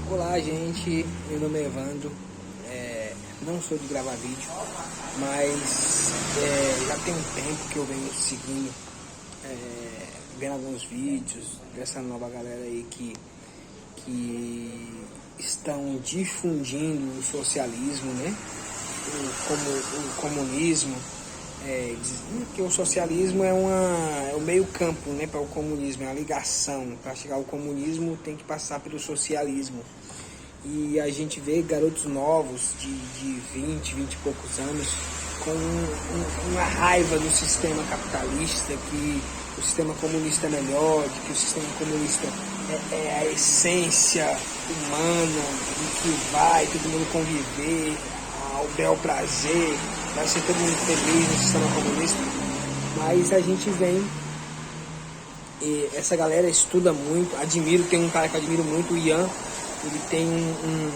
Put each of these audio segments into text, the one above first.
Olá, gente, meu nome é Evandro, não sou de gravar vídeo, mas já tem um tempo que eu venho seguindo, vendo alguns vídeos dessa nova galera aí que estão difundindo o socialismo, né? O comunismo, dizendo que o socialismo é o meio campo, né, para o comunismo, é uma ligação. Para chegar ao comunismo tem que passar pelo socialismo. E a gente vê garotos novos de 20 e poucos anos com uma raiva do sistema capitalista, que o sistema comunista é melhor, de que o sistema comunista é a essência humana, e que vai todo mundo conviver ao bel prazer, vai ser todo mundo feliz no sistema comunista. Mas a gente vem, e essa galera estuda muito, tem um cara que eu admiro muito, o Ian. Ele tem um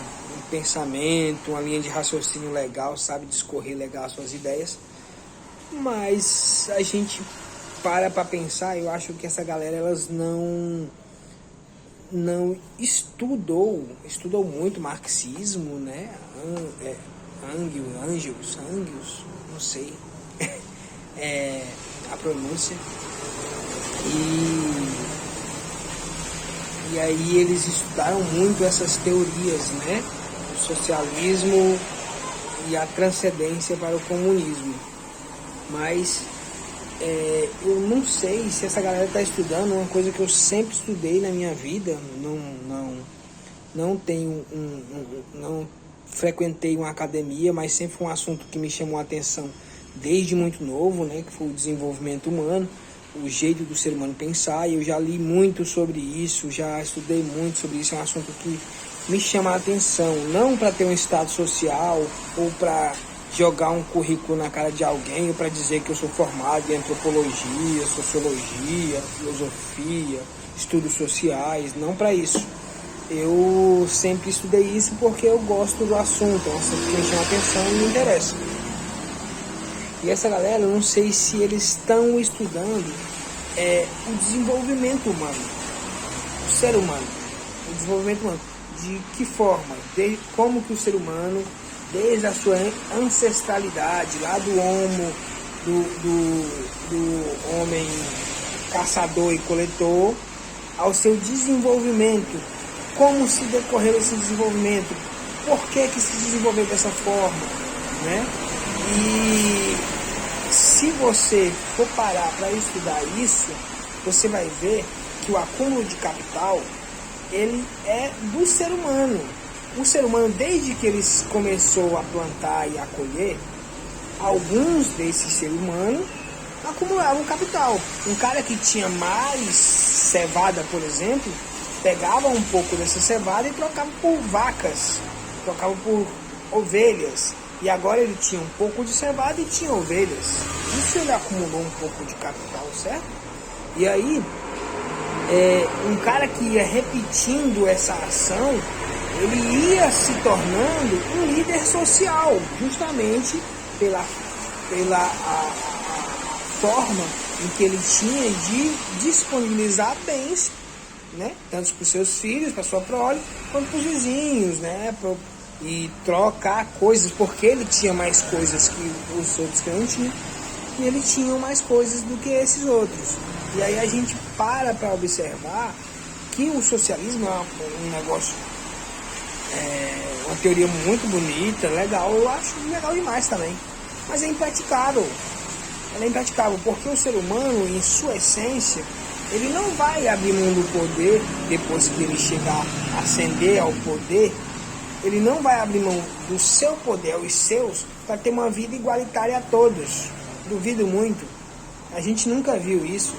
pensamento, uma linha de raciocínio legal, sabe discorrer legal as suas ideias. Mas a gente para pensar, eu acho que essa galera, elas não estudou muito marxismo, né? Angels, não sei a pronúncia. E aí eles estudaram muito essas teorias, né? O socialismo e a transcendência para o comunismo. Mas eu não sei se essa galera está estudando uma coisa que eu sempre estudei na minha vida. Não frequentei uma academia, mas sempre foi um assunto que me chamou a atenção desde muito novo, né? Que foi o desenvolvimento humano, o jeito do ser humano pensar. E eu já li muito sobre isso, já estudei muito sobre isso. É um assunto que me chama a atenção, não para ter um status social ou para jogar um currículo na cara de alguém, ou para dizer que eu sou formado em antropologia, sociologia, filosofia, estudos sociais, não para isso. Eu sempre estudei isso porque eu gosto do assunto, é um assunto que me chama a atenção e me interessa. E essa galera, eu não sei se eles estão estudando o desenvolvimento humano, o ser humano, o desenvolvimento humano. De que forma? Como que o ser humano, desde a sua ancestralidade, lá do homem caçador e coletor, ao seu desenvolvimento, como se decorreu esse desenvolvimento, por que se desenvolveu dessa forma, né? E se você for parar para estudar isso, você vai ver que o acúmulo de capital, ele é do ser humano. O ser humano, desde que ele começou a plantar e a colher, alguns desses seres humanos acumulavam capital. Um cara que tinha mais cevada, por exemplo, pegava um pouco dessa cevada e trocava por vacas, trocava por ovelhas. E agora ele tinha um pouco de cevada e tinha ovelhas. Isso ele acumulou um pouco de capital, certo? E aí, um cara que ia repetindo essa ação, ele ia se tornando um líder social, justamente pela a forma em que ele tinha de disponibilizar bens, né? Tanto para os seus filhos, para sua prole, quanto para os vizinhos, né? E trocar coisas, porque ele tinha mais coisas que os outros que não tinham, e ele tinha mais coisas do que esses outros. E aí a gente para observar que o socialismo é um negócio, uma teoria muito bonita, legal, eu acho legal demais também, mas é impraticável. Ela é impraticável porque o ser humano, em sua essência, ele não vai abrir mão do poder depois que ele chegar a ascender ao poder. Ele não vai abrir mão do seu poder, os seus, para ter uma vida igualitária a todos. Duvido muito. A gente nunca viu isso.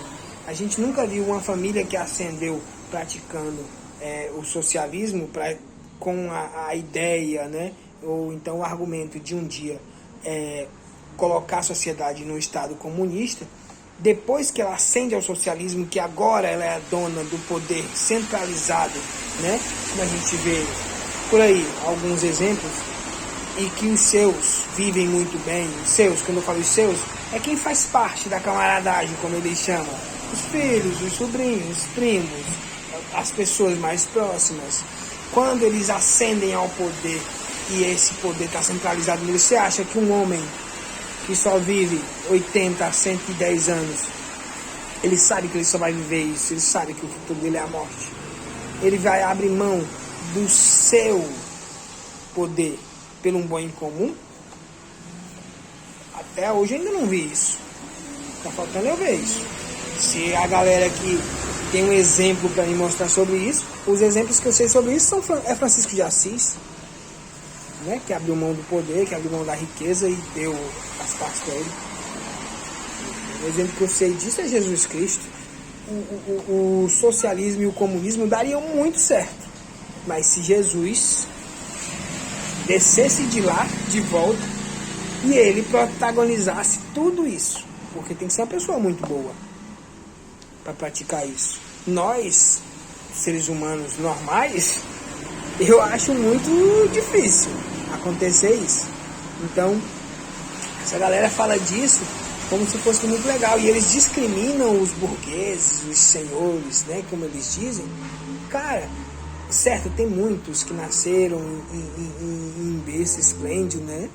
A gente nunca viu uma família que ascendeu praticando o socialismo com a ideia, né? Ou então o argumento de um dia colocar a sociedade no estado comunista. Depois que ela ascende ao socialismo, que agora ela é a dona do poder centralizado, né? Como a gente vê por aí alguns exemplos, e que os seus vivem muito bem. Os seus, quando eu falo os seus, é quem faz parte da camaradagem, como eles chamam. Os filhos, os sobrinhos, os primos, as pessoas mais próximas. quando eles ascendem ao poder e esse poder está centralizado neles, você acha que um homem que só vive 80 a 110 anos, ele sabe que ele só vai viver isso, ele sabe que o futuro dele é a morte? Ele vai abrir mão do seu poder pelo um bem comum? Até hoje eu ainda não vi isso. Tá faltando eu ver isso. Se a galera que tem um exemplo para me mostrar sobre isso, os exemplos que eu sei sobre isso é Francisco de Assis, né, que abriu mão do poder, que abriu mão da riqueza e deu as partes para ele. O exemplo que eu sei disso é Jesus Cristo. O socialismo e o comunismo dariam muito certo, mas se Jesus descesse de lá, de volta, e ele protagonizasse tudo isso, porque tem que ser uma pessoa muito boa para praticar isso. Nós, seres humanos normais, eu acho muito difícil acontecer isso. Então, essa galera fala disso como se fosse muito legal, e eles discriminam os burgueses, os senhores, né, como eles dizem. Cara, certo, tem muitos que nasceram em berço esplêndido, né?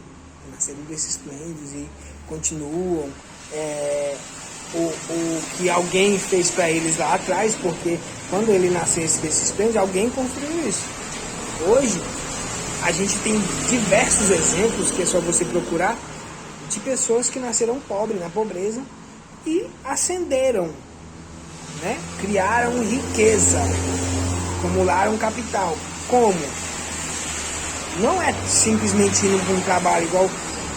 Nasceram em berço esplêndidos e continuam. O que alguém fez para eles lá atrás, porque quando ele nasceu esse berço esplêndido, alguém construiu isso. Hoje, a gente tem diversos exemplos, que é só você procurar, de pessoas que nasceram pobres, na pobreza, e ascenderam, né? Criaram riqueza, acumularam capital. Como? Não é simplesmente indo para um trabalho igual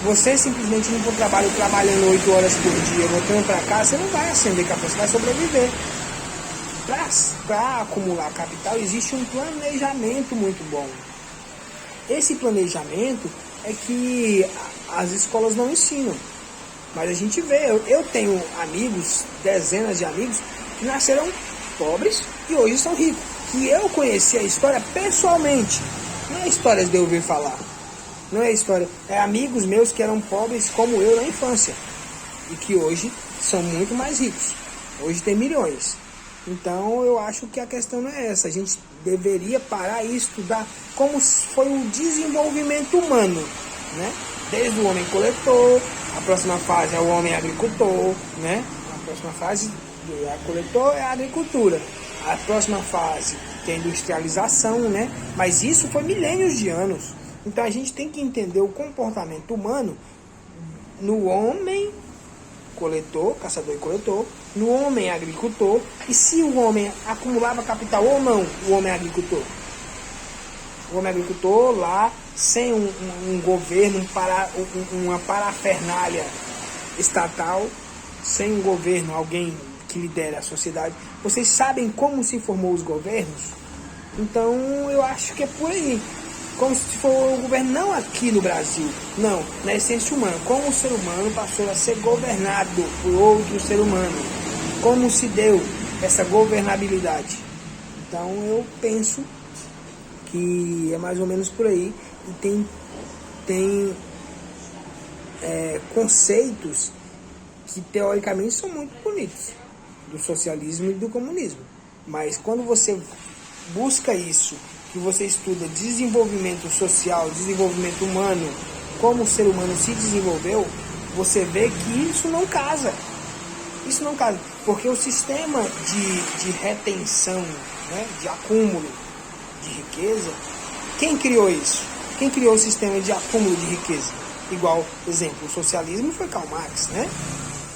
você simplesmente indo para o trabalho trabalhando 8 horas por dia, voltando para casa, você não vai ascender capital, você vai sobreviver. Para acumular capital existe um planejamento muito bom. Esse planejamento é que as escolas não ensinam, mas a gente vê. Eu tenho amigos, dezenas de amigos, que nasceram pobres e hoje são ricos, que eu conheci a história pessoalmente. Não é histórias de eu ouvir falar, não é história, é amigos meus que eram pobres como eu na infância e que hoje são muito mais ricos, hoje tem milhões. Então eu acho que a questão não é essa, a gente deveria parar e estudar como foi o desenvolvimento humano, né? Desde o homem coletor, a próxima fase é o homem agricultor, né? A próxima fase do coletor é a agricultura, a próxima fase tem a industrialização, né? Mas isso foi milênios de anos. Então a gente tem que entender o comportamento humano no homem coletor, caçador e coletor, no homem agricultor, e se o homem acumulava capital ou não, o homem agricultor. O homem agricultor lá, sem um governo, uma parafernália estatal, sem um governo, alguém que lidera a sociedade. Vocês sabem como se formou os governos? Então eu acho que é por aí. Como se for o governo, não aqui no Brasil, não, na essência humana. Como o ser humano passou a ser governado por outro ser humano. Como se deu essa governabilidade. Então eu penso que é mais ou menos por aí. E tem conceitos que teoricamente são muito bonitos, do socialismo e do comunismo. Mas quando você busca isso, que você estuda desenvolvimento social, desenvolvimento humano, como o ser humano se desenvolveu, você vê que isso não casa. Isso não casa, porque o sistema de retenção, né, de acúmulo de riqueza, quem criou isso? Quem criou o sistema de acúmulo de riqueza? Igual, exemplo, o socialismo foi Karl Marx, né?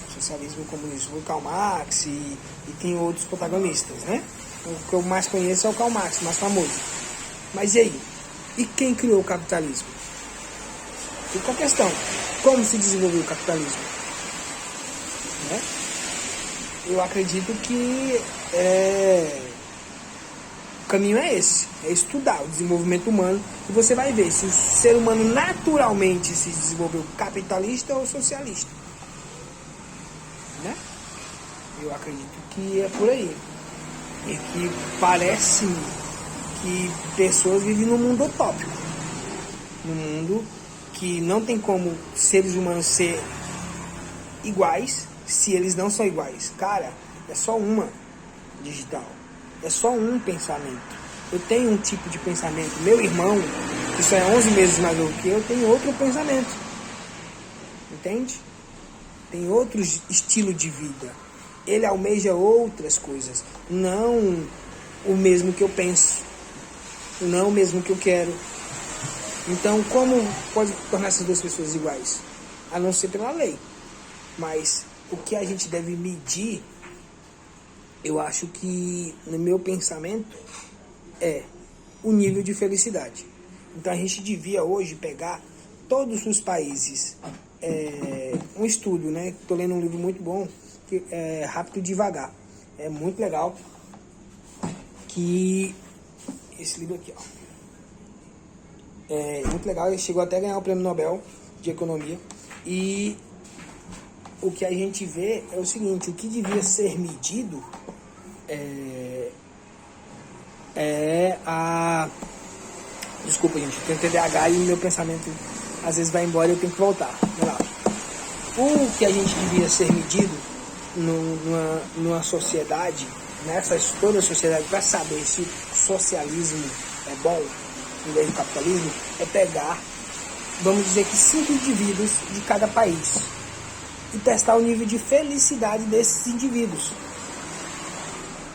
O socialismo e o comunismo foi Karl Marx e tem outros protagonistas, né? O que eu mais conheço é o Karl Marx, o mais famoso. Mas e aí? E quem criou o capitalismo? Fica a questão. Como se desenvolveu o capitalismo? Né? Eu acredito que o caminho é esse. É estudar o desenvolvimento humano. E você vai ver se o ser humano naturalmente se desenvolveu capitalista ou socialista. Né? Eu acredito que é por aí. E que parece-me que pessoas vivem num mundo utópico, num mundo que não tem como seres humanos ser iguais se eles não são iguais. Cara, é só uma digital, é só um pensamento. Eu tenho um tipo de pensamento. Meu irmão, que só é 11 meses mais novo que eu, tem outro pensamento. Entende? Tem outro estilo de vida. Ele almeja outras coisas. Não o mesmo que eu penso. Não o mesmo que eu quero. Então, como pode tornar essas duas pessoas iguais? A não ser pela lei. Mas o que a gente deve medir, eu acho que, no meu pensamento, é o nível de felicidade. Então, a gente devia hoje pegar todos os países. Um estudo, né? Estou lendo um livro muito bom, que é Rápido e Devagar. É muito legal. Que esse livro aqui, ó. É muito legal. Ele chegou até a ganhar o Prêmio Nobel de Economia. E o que a gente vê é o seguinte: o que devia ser medido Desculpa, gente, eu tenho TDAH e meu pensamento às vezes vai embora e eu tenho que voltar. Vai lá. O que a gente devia ser medido numa sociedade, toda a sociedade, para saber se o socialismo é bom em vez do capitalismo, é pegar, vamos dizer que 5 indivíduos de cada país e testar o nível de felicidade desses indivíduos.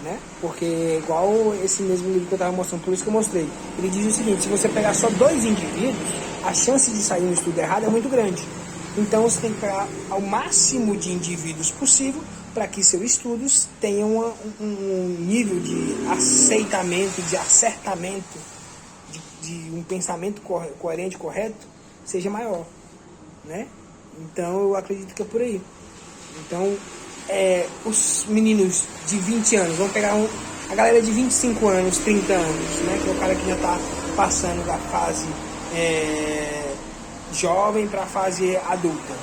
Né? Porque igual esse mesmo livro que eu estava mostrando, por isso que eu mostrei, ele diz o seguinte: se você pegar só 2 indivíduos, a chance de sair um estudo errado é muito grande. Então você tem que pegar ao máximo de indivíduos possível para que seus estudos tenham um nível de aceitamento, de acertamento, de um pensamento coerente, correto, seja maior, né? Então eu acredito que é por aí. Então os meninos de 20 anos, vamos pegar a galera de 25 anos, 30 anos, né? Que é o cara que já está passando da fase jovem para a fase adulta.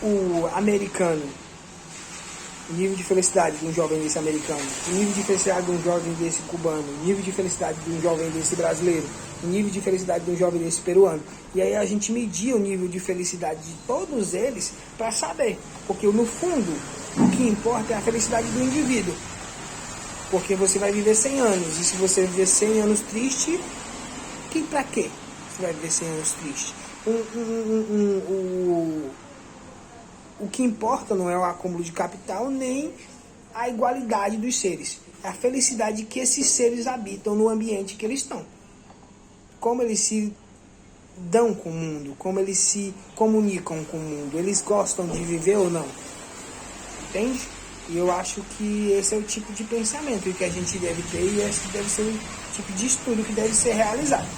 O americano, o nível de felicidade de um jovem desse americano, o nível de felicidade de um jovem desse cubano, o nível de felicidade de um jovem desse brasileiro, o nível de felicidade de um jovem desse peruano. E aí a gente media o nível de felicidade de todos eles para saber. Porque no fundo, o que importa é a felicidade do indivíduo. Porque você vai viver 100 anos. E se você viver 100 anos triste, pra quê? Você vai viver 100 anos triste. O que importa não é o acúmulo de capital, nem a igualdade dos seres. É a felicidade que esses seres habitam no ambiente que eles estão. Como eles se dão com o mundo, como eles se comunicam com o mundo, eles gostam de viver ou não. Entende? E eu acho que esse é o tipo de pensamento que a gente deve ter, e esse deve ser o tipo de estudo que deve ser realizado.